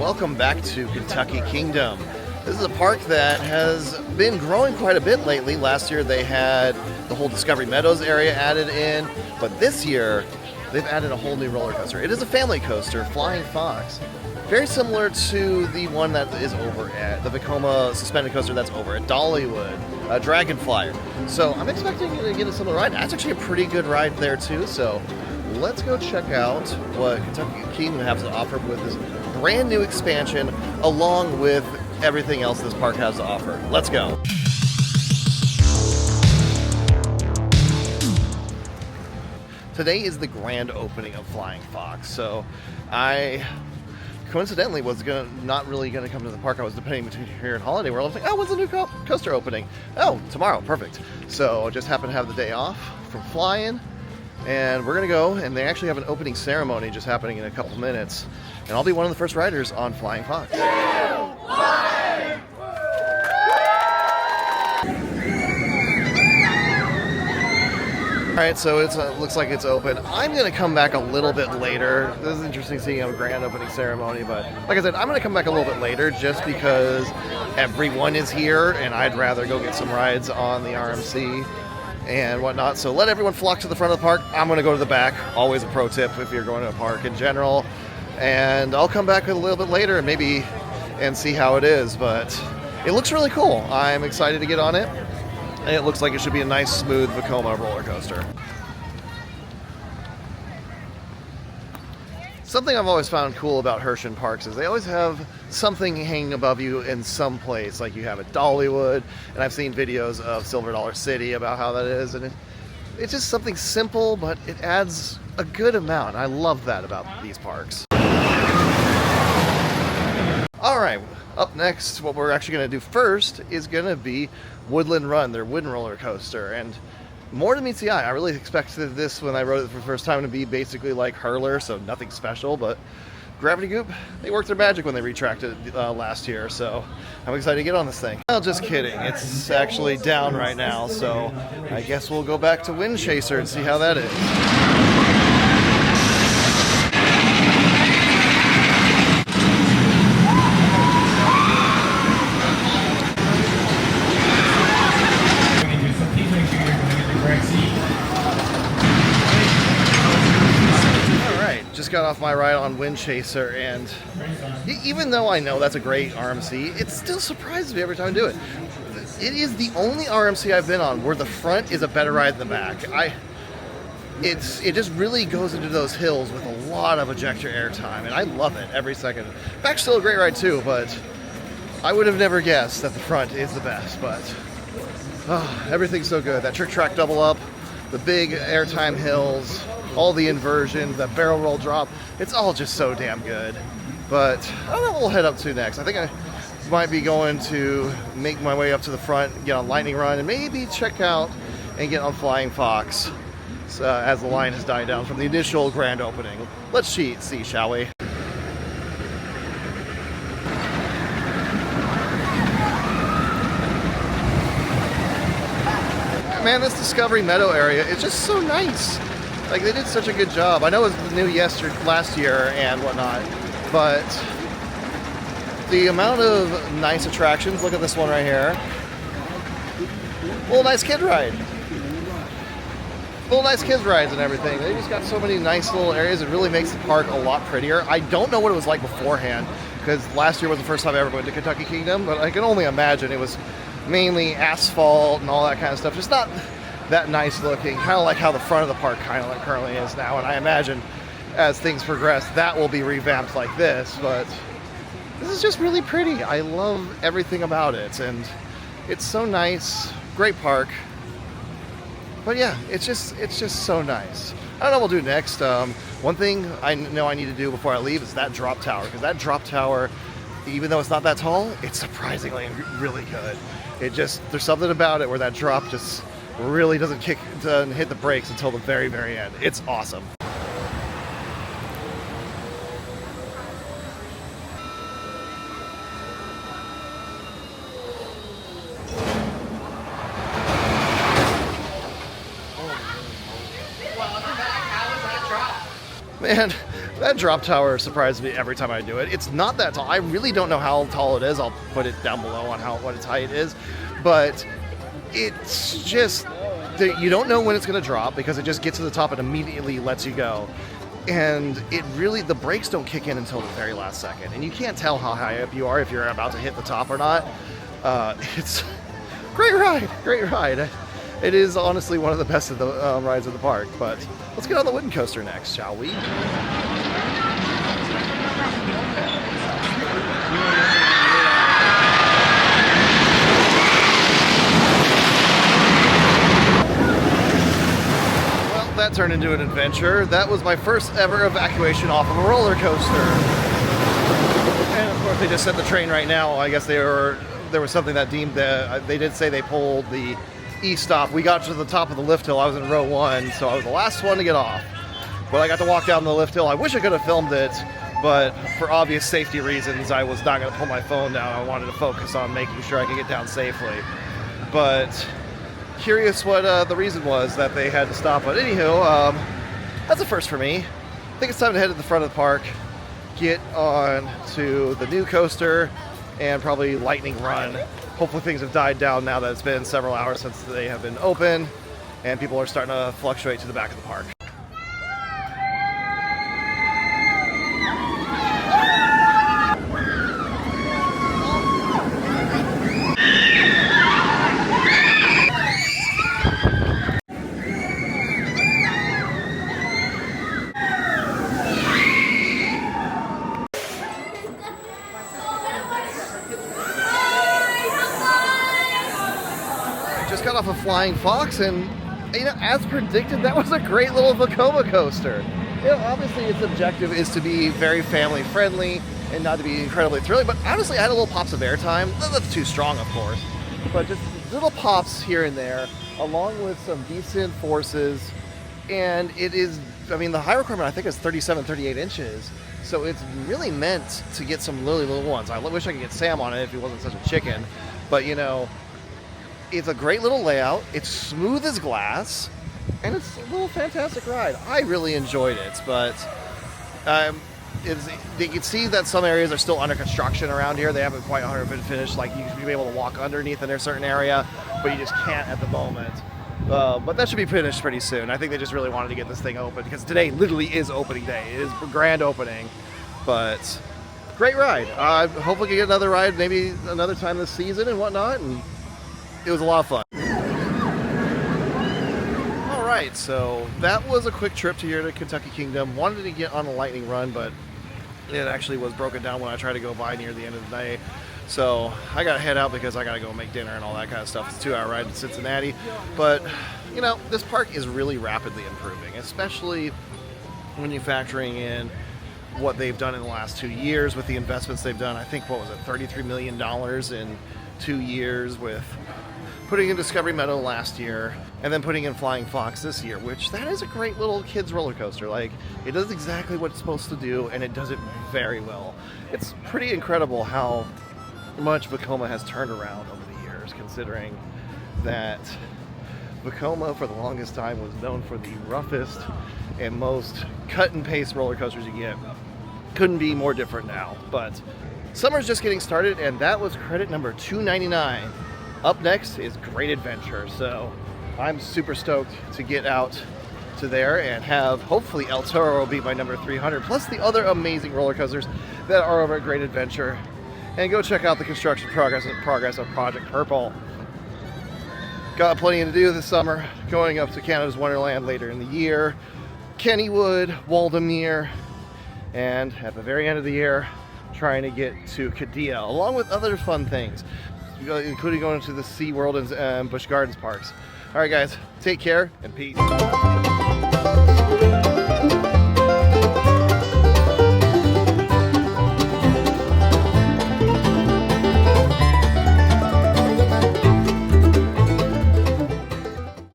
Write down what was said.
welcome back to Kentucky Kingdom. This is a park that has been growing quite a bit lately. Last year they had the whole Discovery Meadows area added in, but this year they've added a whole new roller coaster. It is a family coaster, Flying Fox. Very similar to the one that is over at the Vekoma suspended coaster that's over at Dollywood, Dragon Flyer. So I'm expecting to get a similar ride. That's actually a pretty good ride there too, so let's go check out what Kentucky Kingdom has to offer with this brand new expansion, along with everything else this park has to offer. Let's go. Today is the grand opening of Flying Fox, so I coincidentally was not really gonna come to the park. I was debating between here and Holiday World. I was like, oh, when's the new coaster opening? Oh, tomorrow, perfect. So I just happened to have the day off from flying, and we're gonna go, and they actually have an opening ceremony just happening in a couple minutes, and I'll be one of the first riders on Flying Fox. Alright, so it looks like it's open. I'm going to come back a little bit later. This is interesting seeing a grand opening ceremony, but like I said, I'm going to come back a little bit later just because everyone is here and I'd rather go get some rides on the RMC and whatnot. So let everyone flock to the front of the park. I'm going to go to the back. Always a pro tip if you're going to a park in general. And I'll come back a little bit later and maybe see how it is, but it looks really cool. I'm excited to get on it. And it looks like it should be a nice, smooth Vekoma roller coaster. Something I've always found cool about Hershon parks is they always have something hanging above you in some place, like you have at Dollywood, and I've seen videos of Silver Dollar City about how that is, and it's just something simple, but it adds a good amount. I love that about these parks. Alright, up next, what we're actually going to do first is going to be Woodland Run, their wooden roller coaster, and more than meets the eye. I really expected this when I rode it for the first time to be basically like Hurler, so nothing special, but Gravity Goop, they worked their magic when they retracted last year, so I'm excited to get on this thing. Well, just kidding. It's actually down right now, so I guess we'll go back to Wind Chaser and see how that is. Just got off my ride on Wind Chaser, and even though I know that's a great RMC, it still surprises me every time I do it. It is the only RMC I've been on where the front is a better ride than the back. It just really goes into those hills with a lot of ejector air time, and I love it every second. Back's still a great ride too, but I would have never guessed that the front is the best, but everything's so good. That trick track double up, the big airtime hills, all the inversions, that barrel roll drop, it's all just so damn good. But I don't know what we'll head up to next. I think I might be going to make my way up to the front, get on Lightning Run, and maybe check out and get on Flying Fox as the line has died down from the initial grand opening. Let's see, shall we? Man, this Discovery Meadow area is just so nice. Like, they did such a good job. I know it was new last year and whatnot, but the amount of nice attractions, look at this one right here. Little nice kid ride. Little nice kids rides and everything. They just got so many nice little areas. It really makes the park a lot prettier. I don't know what it was like beforehand, because last year was the first time I ever went to Kentucky Kingdom, but I can only imagine it was mainly asphalt and all that kind of stuff. Just not that nice looking, kind of like how the front of the park kind of like currently is now, and I imagine as things progress that will be revamped like this, but this is just really pretty. I love everything about it, and it's so nice. Great park, but yeah, it's just so nice. I don't know what we'll do next. One thing I know I need to do before I leave is that drop tower, because that drop tower, even though it's not that tall, it's surprisingly really good. There's something about it where that drop just really doesn't hit the brakes until the very, very end. It's awesome. Man, That drop tower surprises me every time I do it. It's not that tall. I really don't know how tall it is. I'll put it down below on what its height is. But it's just, you don't know when it's going to drop because it just gets to the top and immediately lets you go. And it really, the brakes don't kick in until the very last second. And you can't tell how high up you are if you're about to hit the top or not. It's great ride. It is honestly one of the best of the rides of the park. But let's get on the wooden coaster next, shall we? That turned into an adventure. That was my first ever evacuation off of a roller coaster. And of course they just set the train right now. I guess there was something that deemed that they did say they pulled the E-stop. We got to the top of the lift hill. I was in row 1, so I was the last one to get off. But I got to walk down the lift hill. I wish I could have filmed it, but for obvious safety reasons, I was not going to pull my phone down. I wanted to focus on making sure I could get down safely. But curious what the reason was that they had to stop. But anywho, that's a first for me. I think it's time to head to the front of the park, get on to the new coaster, and probably lightning run. Hopefully things have died down now that it's been several hours since they have been open, and people are starting to fluctuate to the back of the park. Just got off a Flying Fox, and you know, as predicted, that was a great little Vekoma coaster. You know, obviously its objective is to be very family friendly and not to be incredibly thrilling, but honestly I had a little pops of airtime. That's too strong, of course, but just little pops here and there, along with some decent forces. And it is, I mean, the high requirement I think is 37-38 inches, so it's really meant to get some really little ones. I wish I could get Sam on it if he wasn't such a chicken, but you know, it's a great little layout, it's smooth as glass, and it's a little fantastic ride. I really enjoyed it, but you can see that some areas are still under construction around here. They haven't quite 100% finished. Like, you should be able to walk underneath in a certain area, but you just can't at the moment. But that should be finished pretty soon. I think they just really wanted to get this thing open because today literally is opening day. It is grand opening, but great ride. Hopefully we get another ride maybe another time this season and whatnot, and it was a lot of fun. Alright, so that was a quick trip to here to Kentucky Kingdom. Wanted to get on a lightning run, but it actually was broken down when I tried to go by near the end of the day. So I gotta head out because I gotta go make dinner and all that kind of stuff. It's a 2-hour ride to Cincinnati. But, you know, this park is really rapidly improving, especially when you're factoring in what they've done in the last 2 years with the investments they've done. I think, what was it, $33 million in 2 years with putting in Discovery Meadow last year, and then putting in Flying Fox this year, which that is a great little kids roller coaster. Like, it does exactly what it's supposed to do, and it does it very well. It's pretty incredible how much Vekoma has turned around over the years, considering that Vekoma for the longest time was known for the roughest and most cut and paste roller coasters you get. Couldn't be more different now, but summer's just getting started, and that was credit number 299. Up next is Great Adventure, so I'm super stoked to get out to there and have hopefully El Toro be my number 300, plus the other amazing roller coasters that are over at Great Adventure. And go check out the construction progress of Project Purple. Got plenty to do this summer, going up to Canada's Wonderland later in the year, Kennywood, Waldameer, and at the very end of the year, trying to get to Qiddiya, along with other fun things, including going to the SeaWorld and Busch Gardens parks. All right, guys, take care and peace.